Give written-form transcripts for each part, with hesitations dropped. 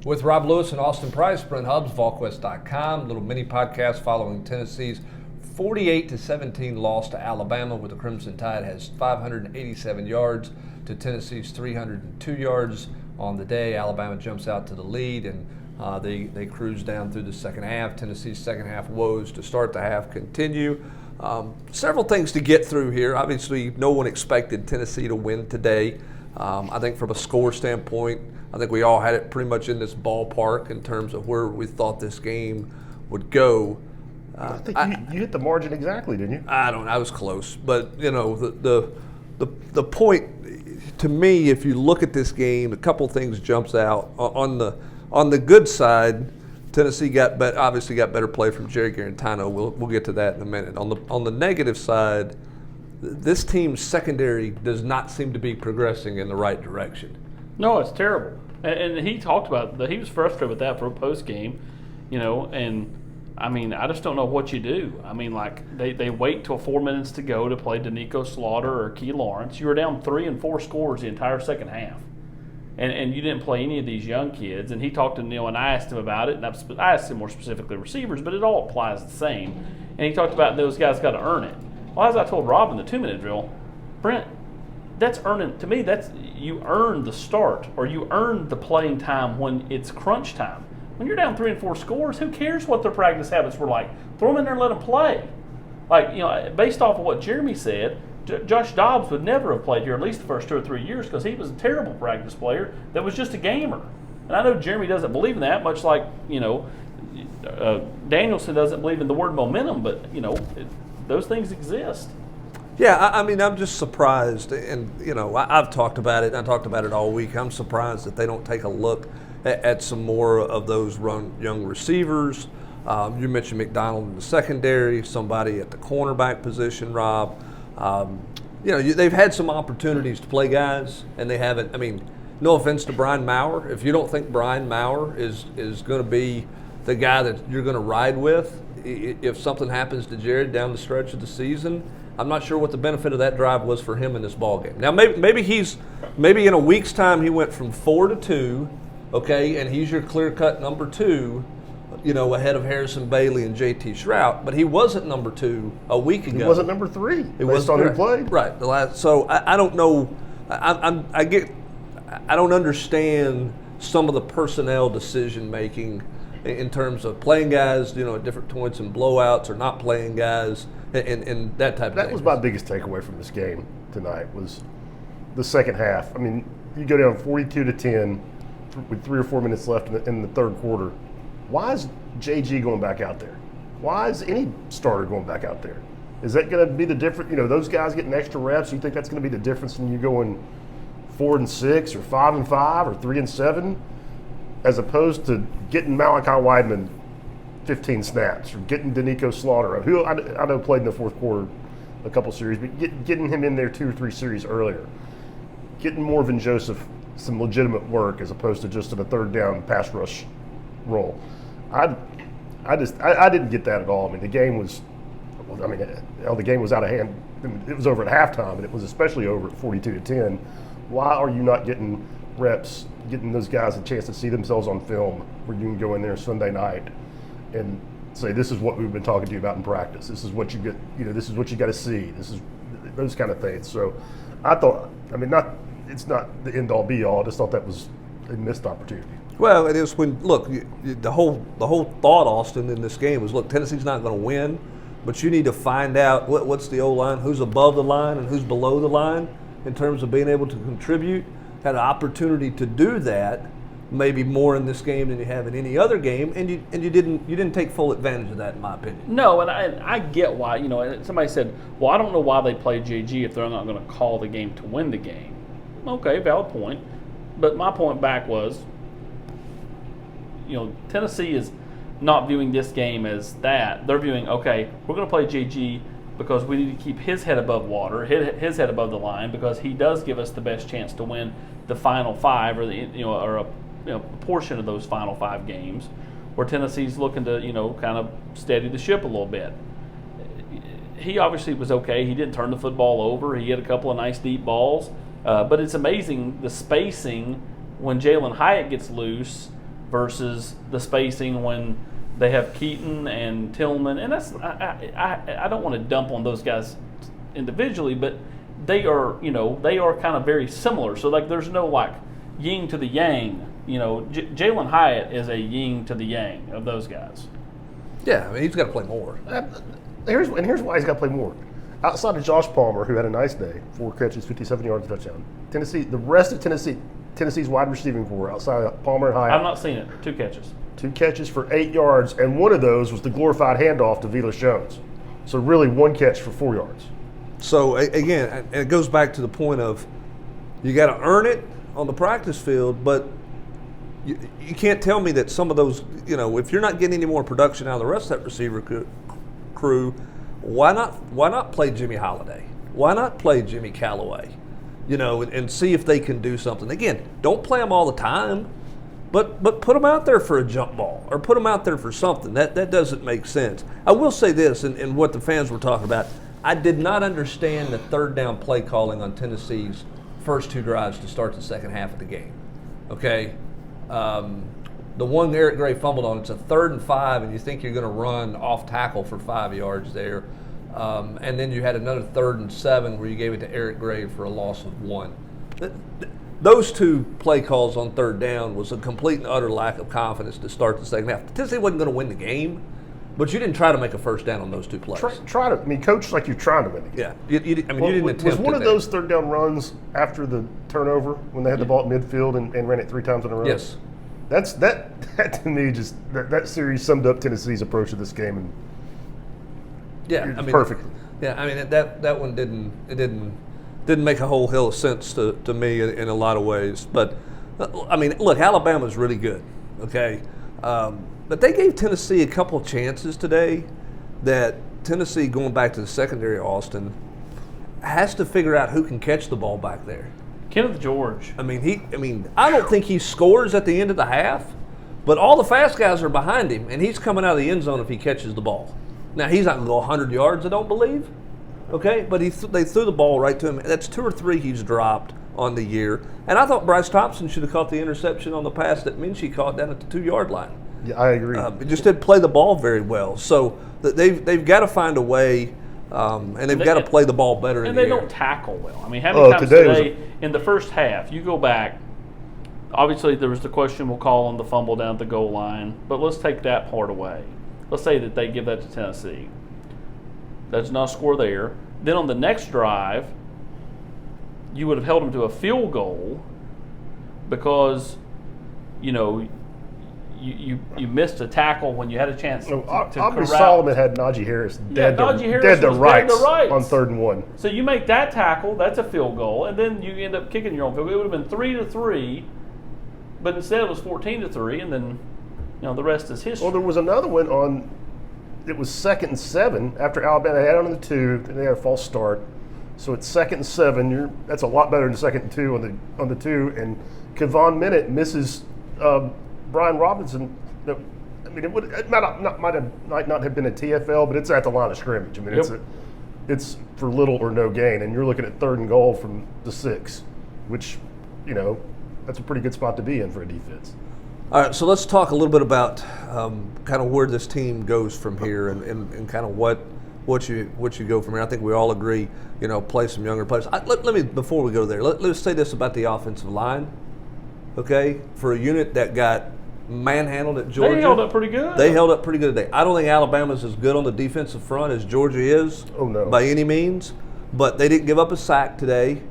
With Rob Lewis and Austin Price, Brent Hubbs, Volquest.com. Little mini podcast following Tennessee's 48-17 loss to Alabama, where the Crimson Tide has 587 yards to Tennessee's 302 yards on the day. Alabama jumps out to the lead, and they cruise down through the second half. Tennessee's second half woes to start the half continue. Several things to get through here. Obviously, no one expected Tennessee to win today. I think from a score standpoint, I think we all had it pretty much in this ballpark in terms of where we thought this game would go. I think you hit the margin exactly, didn't you? I was close, but you know the point to me, if you look at this game, a couple things jumps out on the good side. Tennessee obviously got better play from Jerry Garantano. We'll get to that in a minute. On the negative side, this team's secondary does not seem to be progressing in the right direction. No, it's terrible. And he talked about that. He was frustrated with that for a post game, and I mean, I just don't know what you do. I mean, like they wait till 4 minutes to go to play Danico Slaughter or Key Lawrence. You were down 3 and 4 scores the entire second half, and you didn't play any of these young kids. And he talked to Neil, and I asked him about it, and I asked him more specifically receivers, but it all applies the same. And he talked about those guys got to earn it. Well, as I told Rob in the 2-minute drill, Brent, that's earning. To me, that's you earn the start or you earn the playing time when it's crunch time. When you're down 3 and 4 scores, who cares what their practice habits were like? Throw them in there and let them play. Like, based off of what Jeremy said, Josh Dobbs would never have played here at least the first 2 or 3 years because he was a terrible practice player that was just a gamer. And I know Jeremy doesn't believe in that, much like, Danielson doesn't believe in the word momentum, but, those things exist. Yeah, I mean, I'm just surprised, and, I've talked about it, and I talked about it all week. I'm surprised that they don't take a look at some more of those young receivers. You mentioned McDonald in the secondary, somebody at the cornerback position, Rob. They've had some opportunities to play guys, and they haven't. I mean, no offense to Brian Maurer. If you don't think Brian Maurer is going to be the guy that you're going to ride with, if something happens to Jared down the stretch of the season, I'm not sure what the benefit of that drive was for him in this ballgame. Now, maybe in a week's time he went from 4 to 2, okay, and he's your clear-cut number 2, ahead of Harrison Bailey and J.T. Shrout, but he wasn't number 2 a week ago. He wasn't number 3. It was on who played. Right. So I don't know. I don't understand some of the personnel decision making in terms of playing guys, at different points in blowouts or not playing guys. And that type of thing. That was my biggest takeaway from this game tonight was the second half. I mean, you go down 42-10 with 3 or 4 minutes left in the third quarter. Why is JG going back out there? Why is any starter going back out there? Is that going to be the difference? Those guys getting extra reps. You think that's going to be the difference when you going 4 and 6 or 5 and 5 or 3 and 7, as opposed to getting Malachi Wideman 15 snaps or getting Danico Slaughter, who I know played in the fourth quarter a couple series, but getting him in there 2 or 3 series earlier, getting Morvin Joseph some legitimate work as opposed to just in a third down pass rush role. I didn't get that at all. I mean, the game was out of hand. It was over at halftime, and it was especially over at 42-10. Why are you not getting reps, getting those guys a chance to see themselves on film where you can go in there Sunday night and say, this is what we've been talking to you about in practice. This is what you get, this is what you got to see. This is those kind of things. So I thought, it's not the end all be all. I just thought that was a missed opportunity. Well, it is the whole thought, Austin, in this game was, Tennessee's not going to win, but you need to find out what's the O-line, who's above the line and who's below the line in terms of being able to contribute. Had an opportunity to do that, maybe more in this game than you have in any other game, and you didn't take full advantage of that, in my opinion. No, and I get why. Somebody said, well, I don't know why they play JG if they're not going to call the game to win the game. Okay, valid point. But my point back was, Tennessee is not viewing this game as that. They're viewing, okay, we're going to play JG because we need to keep his head above water, his head above the line, because he does give us the best chance to win the final 5 or a portion of those final 5 games, where Tennessee's looking to kind of steady the ship a little bit. He obviously was okay. He didn't turn the football over. He hit a couple of nice deep balls, but it's amazing the spacing when Jalen Hyatt gets loose versus the spacing when they have Keaton and Tillman, and that's I don't want to dump on those guys individually, but they are kind of very similar. So like there's no like yin to the yang. Jalen Hyatt is a yin to the yang of those guys. Yeah, I mean he's got to play more. Here's why he's got to play more. Outside of Josh Palmer, who had a nice day, 4 catches, 57 yards, touchdown. The rest of Tennessee's wide receiving core, outside of Palmer and Hyatt. I've not seen it. 2 catches. 2 catches for 8 yards, and one of those was the glorified handoff to Velus Jones. So really 1 catch for 4 yards. So again, it goes back to the point of you got to earn it on the practice field, but you can't tell me that some of those, if you're not getting any more production out of the rest of that receiver crew, why not play Jimmy Holiday? Why not play Jimmy Callaway? And see if they can do something. Again, don't play them all the time, but put them out there for a jump ball or put them out there for something. That doesn't make sense. I will say this, and what the fans were talking about, I did not understand the third down play calling on Tennessee's first 2 drives to start the second half of the game. Okay? The one Eric Gray fumbled on, it's a 3rd and 5, and you think you're going to run off tackle for 5 yards there. And then you had another 3rd and 7 where you gave it to Eric Gray for a loss of 1. Those 2 play calls on third down was a complete and utter lack of confidence to start the second half. Tennessee wasn't going to win the game, but you didn't try to make a first down on those 2 plays. Coach, like you're trying to win the game. Yeah, you didn't attempt. Was one of those third down runs after the turnover when they had the ball at midfield and ran it 3 times in a row? Yes. That to me just that series summed up Tennessee's approach to this game, and perfectly. Yeah, I mean that one didn't make a whole hill of sense to me in a lot of ways. But I mean, look, Alabama's really good, okay, but they gave Tennessee a couple of chances today that Tennessee, going back to the secondary, Austin, has to figure out who can catch the ball back there. Kenneth George. I mean, I don't think he scores at the end of the half, but all the fast guys are behind him, and he's coming out of the end zone if he catches the ball. Now, he's not going to go 100 yards, I don't believe, okay? But they threw the ball right to him. That's 2 or 3 he's dropped on the year. And I thought Bryce Thompson should have caught the interception on the pass that Minchie caught down at the 2-yard line. Yeah, I agree. He just didn't play the ball very well. So they've got to find a way, and they've got to play the ball better in the air. And they don't tackle well. I mean, how many times today in the first half, you go back, obviously there was the questionable call on the fumble down at the goal line, but let's take that part away. Let's say that they give that to Tennessee. That's not a score there. Then on the next drive, you would have held them to a field goal because, you missed a tackle when you had a chance to Aubrey Solomon had Najee Harris dead to rights on 3rd and 1. So you make that tackle, that's a field goal, and then you end up kicking your own field goal. It would have been 3-3, but instead it was 14-3, and then the rest is history. Well, there was another one it was 2nd and 7 after Alabama had on the 2, and they had a false start. So it's 2nd and 7. That's a lot better than 2nd and 2 on the 2, and Kevon Minute misses Brian Robinson. I mean, it might not have been a TFL, but it's at the line of scrimmage. I mean, it's for little or no gain, and you're looking at 3rd and goal from the 6, which that's a pretty good spot to be in for a defense. All right, so let's talk a little bit about kind of where this team goes from here and kind of what you go from here. I think we all agree, play some younger players. Let me, before we go there, let's say this about the offensive line, okay? For a unit that got manhandled at Georgia. They held up pretty good. They held up pretty good today. I don't think Alabama's as good on the defensive front as Georgia is by any means, but they didn't give up a sack today.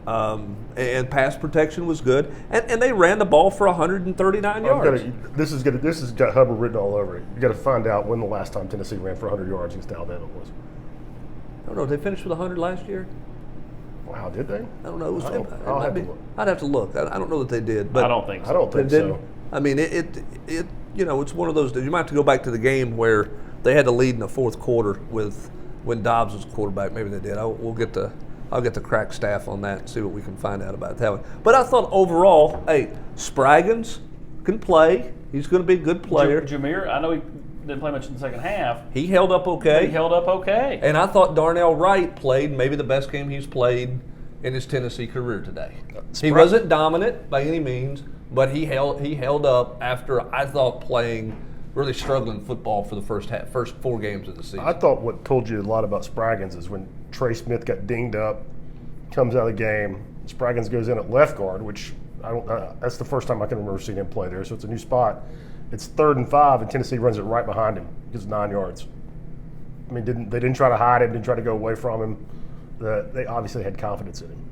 And pass protection was good, and they ran the ball for 139 yards. This has got Hubbard written all over it. You got to find out when the last time Tennessee ran for 100 yards against Alabama was. I don't know. Did they finish with 100 last year? Wow, did they? I don't know. I'll have to look. I'd have to look. I don't know that they did, but I don't think so. I don't think so. I mean, it's one of those. You might have to go back to the game where they had the lead in the 4th quarter when Dobbs was quarterback. Maybe they did. I'll get the crack staff on that and see what we can find out about that one. But I thought overall, Spraggins can play. He's going to be a good player. Jameer, I know he didn't play much in the second half. He held up okay. And I thought Darnell Wright played maybe the best game he's played in his Tennessee career today. He wasn't dominant by any means, but he held up after I thought playing really struggling football for the first 4 games of the season. I thought what told you a lot about Spraggins is when Trey Smith got dinged up, comes out of the game, Spraggins goes in at left guard, which that's the first time I can remember seeing him play there, so it's a new spot. It's 3rd and 5, and Tennessee runs it right behind him. Gets 9 yards. I mean, they didn't try to hide him, didn't try to go away from him. They obviously had confidence in him.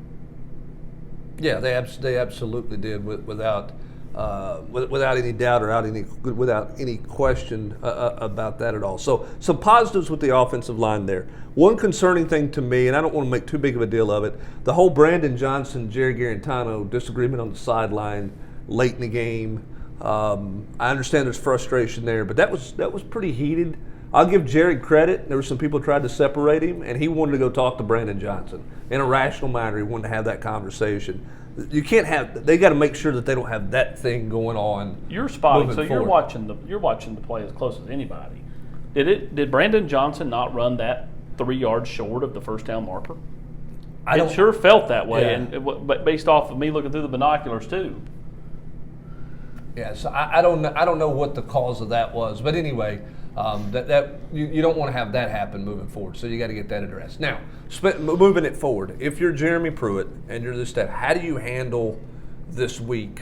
Yeah, they absolutely did without any doubt or without any question about that at all. So some positives with the offensive line there. One concerning thing to me, and I don't want to make too big of a deal of it, the whole Brandon Johnson, Jerry Garantano disagreement on the sideline late in the game. I understand there's frustration there, but that was pretty heated. I'll give Jerry credit. There were some people who tried to separate him, and he wanted to go talk to Brandon Johnson. In a rational manner, he wanted to have that conversation. You can't have. They got to make sure that they don't have that thing going on. You're spotting, so forward. you're watching the play as close as anybody. Did Brandon Johnson not run that 3 yards short of the first down marker? It sure felt that way, Yeah. but based off of me looking through the binoculars too. Yeah, so I don't know what the cause of that was, but anyway, you don't want to have that happen moving forward. So you got to get that addressed. Now, moving it forward, if you're Jeremy Pruitt and you're this staff, how do you handle this week?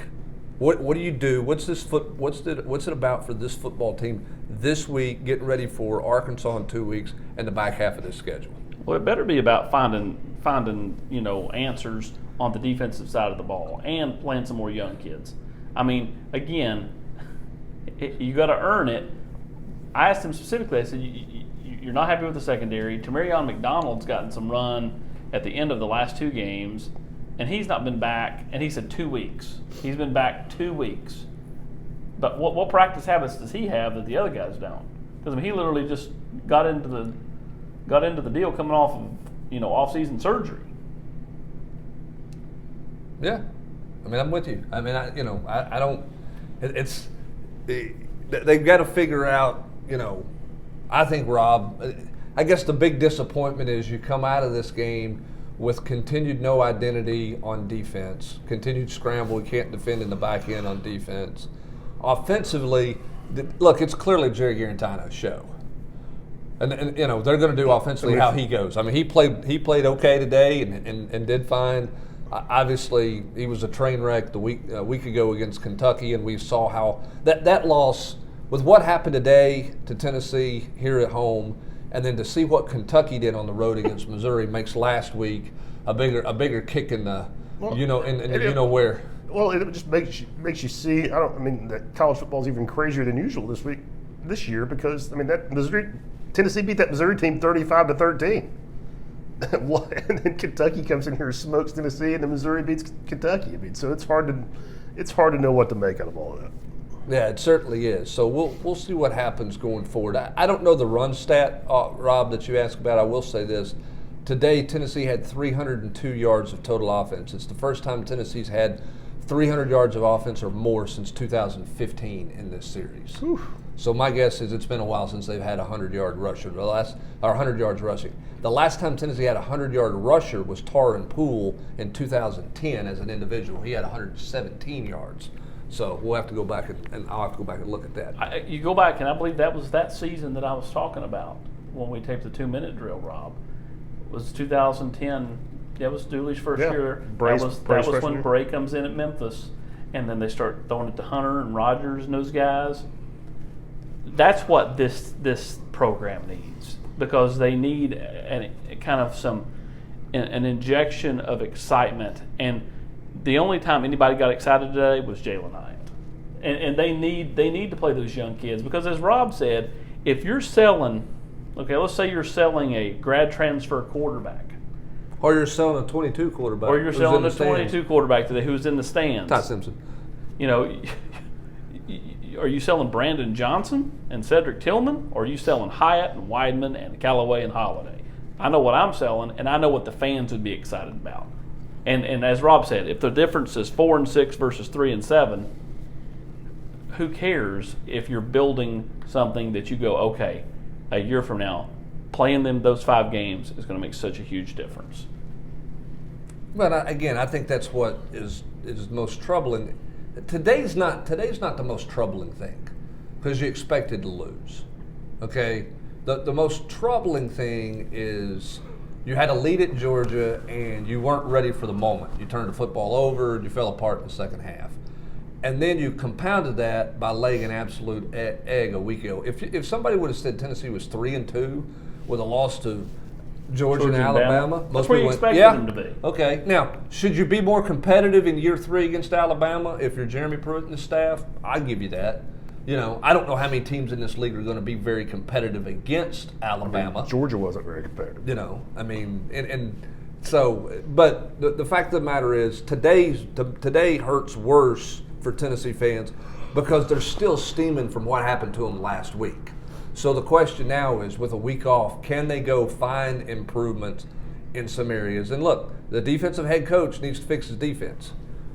What do you do? What's it about for this football team this week, getting ready for Arkansas in 2 weeks and the back half of this schedule? Well, it better be about finding answers on the defensive side of the ball and playing some more young kids. I mean, again, you got to earn it. I asked him specifically, I said, you're not happy with the secondary. Tamarion McDonald's gotten some run at the end of the last 2 games, and he's not been back, and he said 2 weeks. He's been back 2 weeks. But what practice habits does he have that the other guys don't? Because he literally just got into the deal coming off of off-season surgery. Yeah, I mean, I'm with you. I mean, I don't. They've got to figure out. I think, Rob, I guess the big disappointment is you come out of this game with continued no identity on defense, continued scramble. We can't defend in the back end on defense. Offensively, look, it's clearly Jerry Garantano's show. And they're going to do offensively how he goes. I mean, he played okay today and did fine. Obviously, he was a train wreck a week ago against Kentucky, and we saw how that loss, with what happened today to Tennessee here at home, and then to see what Kentucky did on the road against Missouri makes last week a bigger kick in the where. Well, it just makes you see. That college football is even crazier than usual this year because that Tennessee beat that Missouri team 35-13. And then Kentucky comes in here and smokes Tennessee, and then Missouri beats Kentucky. So it's hard to know what to make out of all of that. Yeah, it certainly is. So we'll see what happens going forward. I don't know the run stat, Rob, that you asked about. I will say this. Today, Tennessee had 302 yards of total offense. It's the first time Tennessee's had 300 yards of offense or more since 2015 in this series. Whew. So my guess is it's been a while since they've had a 100-yard rusher. 100 yards rushing. The last time Tennessee had a 100-yard rusher was Taron Poole in 2010 as an individual. He had 117 yards. So we'll have to go back and I'll have to go back and look at that. You go back, and I believe that was that season that I was talking about when we taped the 2-minute drill, Rob. It was 2010. That was Dooley's first year. That was when Bray comes in at Memphis, and then they start throwing it to Hunter and Rogers and those guys. That's what this program needs, because they need an injection of excitement. And the only time anybody got excited today was Jalen Hyatt. And they need to play those young kids, because as Rob said, if you're selling, let's say you're selling a grad transfer quarterback. Or you're selling a 22 quarterback. Or you're selling a 22 quarterback today who's in the stands. Ty Simpson. Are you selling Brandon Johnson and Cedric Tillman, or are you selling Hyatt and Weidman and Callaway and Holiday? I know what I'm selling, and I know what the fans would be excited about. And as Rob said, if the difference is 4-6 versus 3-7, who cares if you're building something that you go, okay, a year from now, playing those 5 games is going to make such a huge difference. But again, I think that's what is most troubling. today's not the most troubling thing because you expected to lose. Okay, the most troubling thing is you had a lead at Georgia and you weren't ready for the moment. You turned the football over and you fell apart in the second half. And then you compounded that by laying an absolute egg a week ago. If somebody would have said Tennessee was 3-2 with a loss to Georgia and Alabama, that's where you expected them to be. Okay. Now, should you be more competitive in year 3 against Alabama if you're Jeremy Pruitt and the staff? I give you that. You know, I don't know how many teams in this league are going to be very competitive against Alabama. I mean, Georgia wasn't very competitive. You know, I mean, and so, but the fact of the matter is, today hurts worse for Tennessee fans because they're still steaming from what happened to them last week. So the question now is, with a week off, can they go find improvements in some areas? And look, the defensive head coach needs to fix his defense.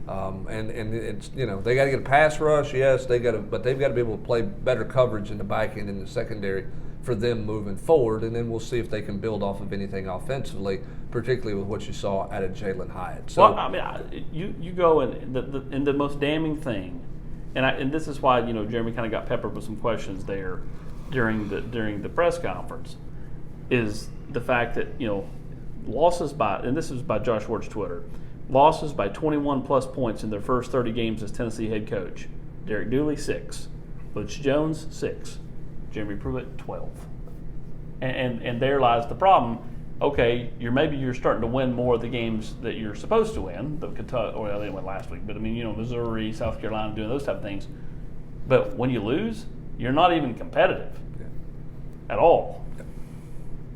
And it's, you know, they got to get a pass rush, yes, but they've got to be able to play better coverage in the back end and the secondary for them moving forward, and then we'll see if they can build off of anything offensively, particularly with what you saw out of Jalen Hyatt. So, well, I mean, you go and the most damning thing, and this is why, you know, Jeremy kind of got peppered with some questions there during the press conference, is the fact that, you know, losses by, and this is by Josh Ward's Twitter, losses by 21 plus points in their first 30 games as Tennessee head coach. Derek Dooley 6, Butch Jones 6. Jeremy Pruitt 12, and there lies the problem. Okay, you're starting to win more of the games that you're supposed to win. The Kentucky, well, they went last week, but I mean, you know, Missouri, South Carolina, doing those type of things. But when you lose, you're not even competitive at all.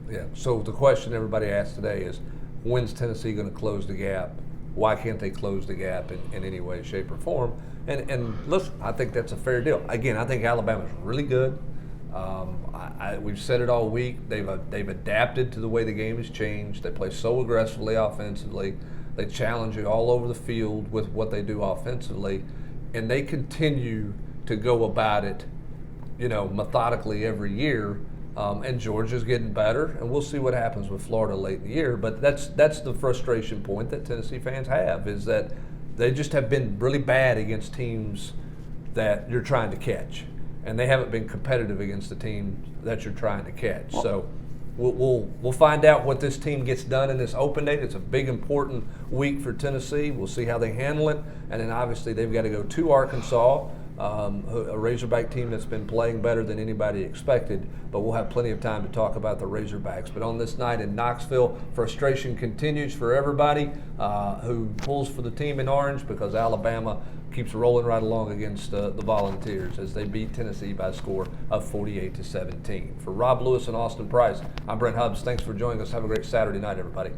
Yeah. So the question everybody asks today is, when's Tennessee going to close the gap? Why can't they close the gap in any way, shape, or form? And listen, I think that's a fair deal. Again, I think Alabama's really good. We've said it all week. They've adapted to the way the game has changed. They play so aggressively offensively. They challenge you all over the field with what they do offensively, and they continue to go about it, you know, methodically every year. And Georgia's getting better, and we'll see what happens with Florida late in the year. But that's the frustration point that Tennessee fans have, is that they just have been really bad against teams that you're trying to catch. And they haven't been competitive against the team that you're trying to catch. So we'll find out what this team gets done in this open date. It's a big, important week for Tennessee. We'll see how they handle it. And then obviously they've got to go to Arkansas, a Razorback team that's been playing better than anybody expected. But we'll have plenty of time to talk about the Razorbacks. But on this night in Knoxville, frustration continues for everybody who pulls for the team in orange, because Alabama keeps rolling right along against the Volunteers as they beat Tennessee by a score of 48-17. For Rob Lewis and Austin Price, I'm Brent Hubbs. Thanks for joining us. Have a great Saturday night, everybody.